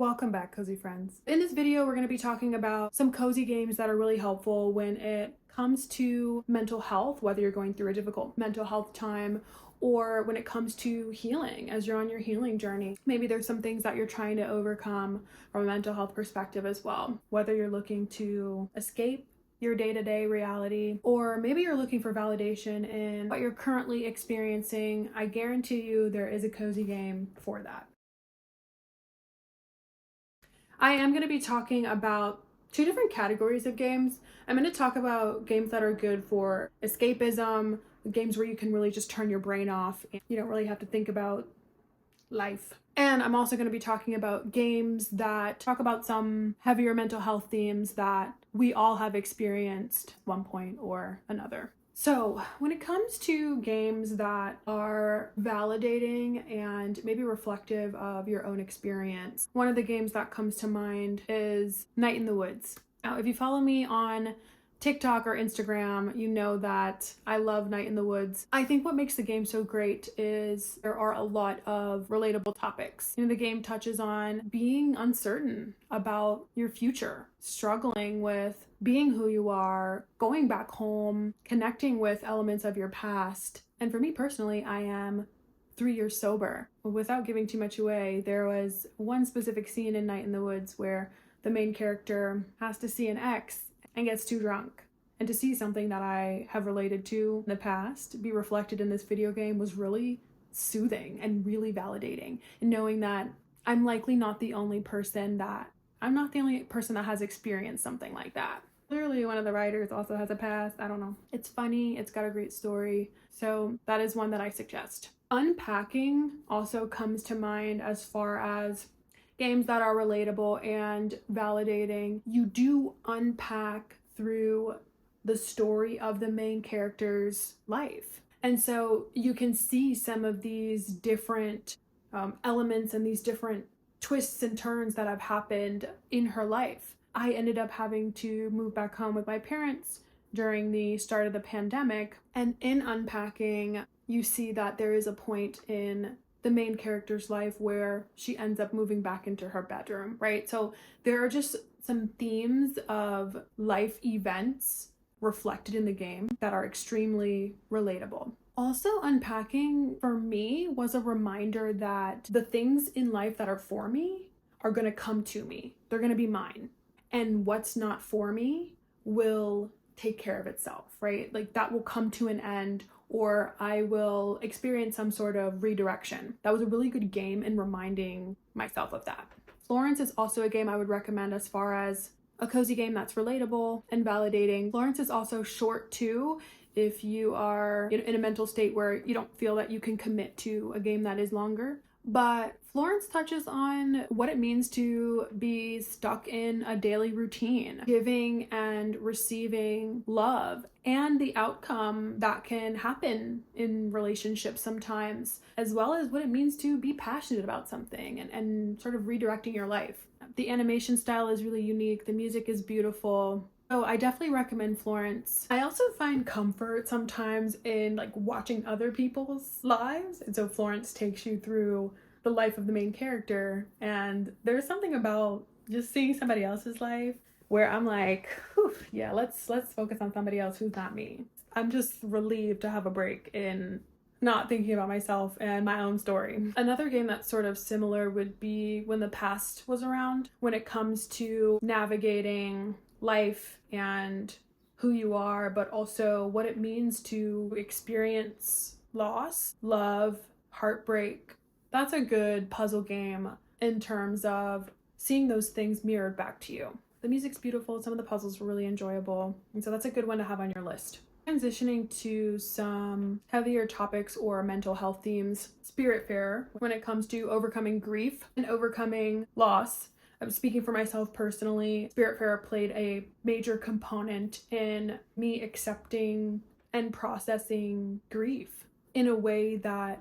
Welcome back, cozy friends. In this video, we're going to be talking about some cozy games that are really helpful when it comes to mental health, whether you're going through a difficult mental health time or when it comes to healing as you're on your healing journey. Maybe there's some things that you're trying to overcome from a mental health perspective as well, whether you're looking to escape your day-to-day reality, or maybe you're looking for validation in what you're currently experiencing. I guarantee you there is a cozy game for that. I am going to be talking about two different categories of games. I'm going to talk about games that are good for escapism, games where you can really just turn your brain off and you don't really have to think about life. And I'm also going to be talking about games that talk about some heavier mental health themes that we all have experienced at one point or another. So when it comes to games that are validating and maybe reflective of your own experience, one of the games that comes to mind is Night in the Woods. Now, if you follow me on TikTok or Instagram, you know that I love Night in the Woods. I think what makes the game so great is there are a lot of relatable topics. The game touches on being uncertain about your future, struggling with being who you are, going back home, connecting with elements of your past. And for me personally, I am 3 years sober. Without giving too much away, there was one specific scene in Night in the Woods where the main character has to see an ex and gets too drunk. And to see something that I have related to in the past be reflected in this video game was really soothing and really validating. And knowing that I'm likely not the only person that has experienced something like that. Clearly, one of the writers also has a past. I don't know. It's funny. It's got a great story. So that is one that I suggest. Unpacking also comes to mind as far as games that are relatable and validating. You do unpack through the story of the main character's life. And so you can see some of these different elements and these different twists and turns that have happened in her life. I ended up having to move back home with my parents during the start of the pandemic. And in unpacking, you see that there is a point in the main character's life where she ends up moving back into her bedroom, right? So there are just some themes of life events reflected in the game that are extremely relatable. Also, unpacking for me was a reminder that the things in life that are for me are going to come to me. They're going to be mine. And what's not for me will take care of itself, right? Like that will come to an end, or I will experience some sort of redirection. That was a really good game in reminding myself of that. Florence is also a game I would recommend as far as a cozy game that's relatable and validating. Florence is also short too, if you are in a mental state where you don't feel that you can commit to a game that is longer. But Florence touches on what it means to be stuck in a daily routine, giving and receiving love, and the outcome that can happen in relationships sometimes, as well as what it means to be passionate about something and sort of redirecting your life. The animation style is really unique. The music is beautiful. So I definitely recommend Florence. I also find comfort sometimes in watching other people's lives. And so Florence takes you through the life of the main character. And there's something about just seeing somebody else's life where I'm like, whew, yeah, let's focus on somebody else who's not me. I'm just relieved to have a break in not thinking about myself and my own story. Another game that's sort of similar would be When the Past Was Around, when it comes to navigating life and who you are, but also what it means to experience loss, love, heartbreak. That's a good puzzle game in terms of seeing those things mirrored back to you. The music's beautiful, some of the puzzles were really enjoyable, and so that's a good one to have on your list. Transitioning to some heavier topics or mental health themes, Spiritfarer, when it comes to overcoming grief and overcoming loss. I'm speaking for myself personally. Spiritfarer played a major component in me accepting and processing grief in a way that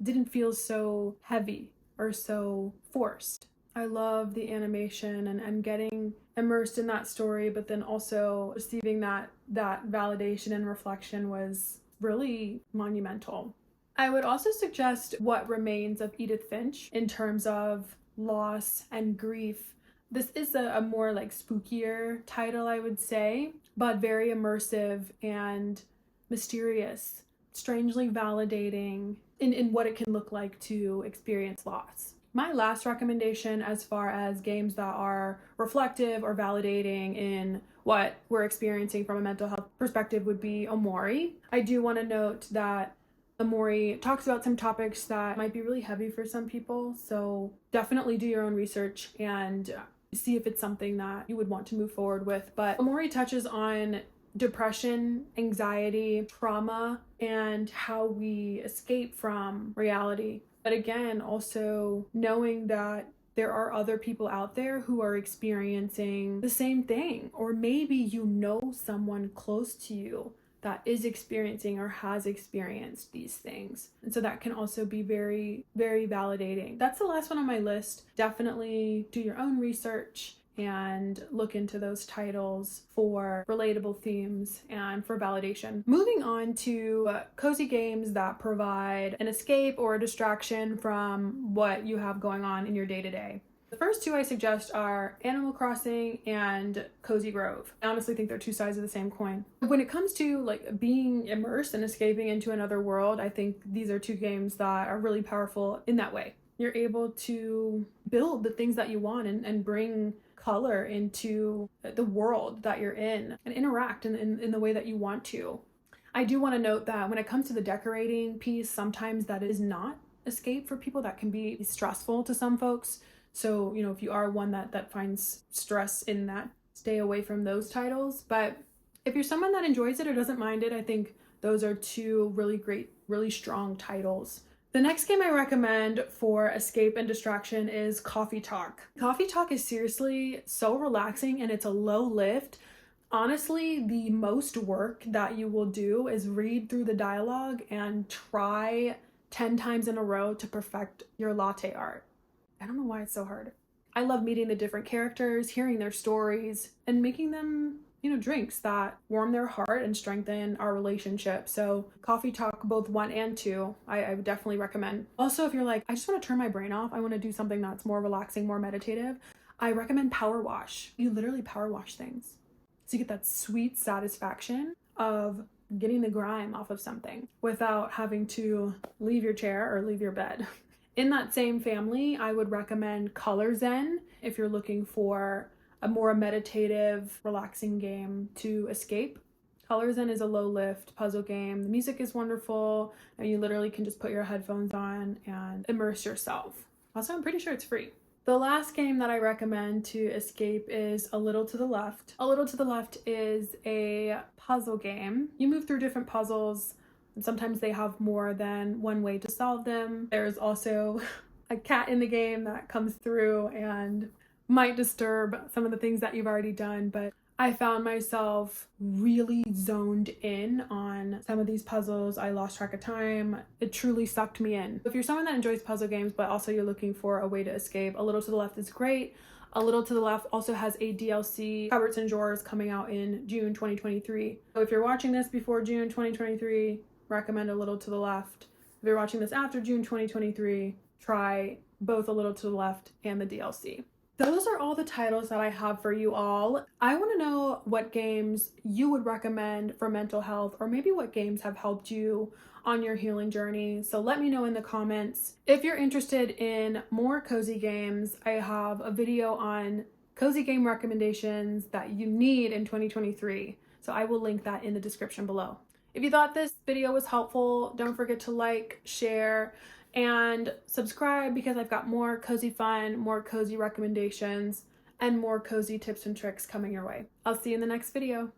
didn't feel so heavy or so forced. I love the animation and getting immersed in that story, but then also receiving that validation and reflection was really monumental. I would also suggest What Remains of Edith Finch in terms of loss and grief. This is a more like spookier title, I would say, but very immersive and mysterious, strangely validating in what it can look like to experience loss. My last recommendation, as far as games that are reflective or validating in what we're experiencing from a mental health perspective, would be Omori. I do want to note that Omori talks about some topics that might be really heavy for some people, so definitely do your own research and see if it's something that you would want to move forward with. But Omori touches on depression, anxiety, trauma, and how we escape from reality. But again, also knowing that there are other people out there who are experiencing the same thing, or maybe you know someone close to you that is experiencing or has experienced these things. And so that can also be very, very validating. That's the last one on my list. Definitely do your own research and look into those titles for relatable themes and for validation. Moving on to cozy games that provide an escape or a distraction from what you have going on in your day-to-day. The first two I suggest are Animal Crossing and Cozy Grove. I honestly think they're two sides of the same coin. When it comes to like being immersed and escaping into another world, I think these are two games that are really powerful in that way. You're able to build the things that you want and bring color into the world that you're in and interact in the way that you want to. I do want to note that when it comes to the decorating piece, sometimes that is not escape for people. That can be stressful to some folks. So, if you are one that finds stress in that, stay away from those titles. But if you're someone that enjoys it or doesn't mind it, I think those are two really great, really strong titles. The next game I recommend for escape and distraction is Coffee Talk. Coffee Talk is seriously so relaxing and it's a low lift. Honestly, the most work that you will do is read through the dialogue and try 10 times in a row to perfect your latte art. I don't know why it's so hard. I love meeting the different characters, hearing their stories, and making them, drinks that warm their heart and strengthen our relationship. So Coffee Talk, both 1 and 2, I would definitely recommend. Also, if you're like, I just want to turn my brain off, I want to do something that's more relaxing, more meditative, I recommend Power Wash. You literally power wash things. So you get that sweet satisfaction of getting the grime off of something without having to leave your chair or leave your bed. In that same family, I would recommend Color Zen if you're looking for a more meditative, relaxing game to escape. Color Zen is a low lift puzzle game. The music is wonderful, and you literally can just put your headphones on and immerse yourself. Also, I'm pretty sure it's free. The last game that I recommend to escape is A Little to the Left. A Little to the Left is a puzzle game. You move through different puzzles. Sometimes they have more than one way to solve them. There's also a cat in the game that comes through and might disturb some of the things that you've already done, but I found myself really zoned in on some of these puzzles. I lost track of time. It truly sucked me in. If you're someone that enjoys puzzle games, but also you're looking for a way to escape, A Little to the Left is great. A Little to the Left also has a DLC, Cupboards and Drawers, coming out in June 2023. So if you're watching this before June 2023, recommend A Little to the Left. If you're watching this after June 2023, try both A Little to the Left and the DLC. Those are all the titles that I have for you all. I want to know what games you would recommend for mental health, or maybe what games have helped you on your healing journey. So let me know in the comments. If you're interested in more cozy games, I have a video on cozy game recommendations that you need in 2023. So I will link that in the description below. If you thought this video was helpful, don't forget to like, share, and subscribe, because I've got more cozy fun, more cozy recommendations, and more cozy tips and tricks coming your way. I'll see you in the next video.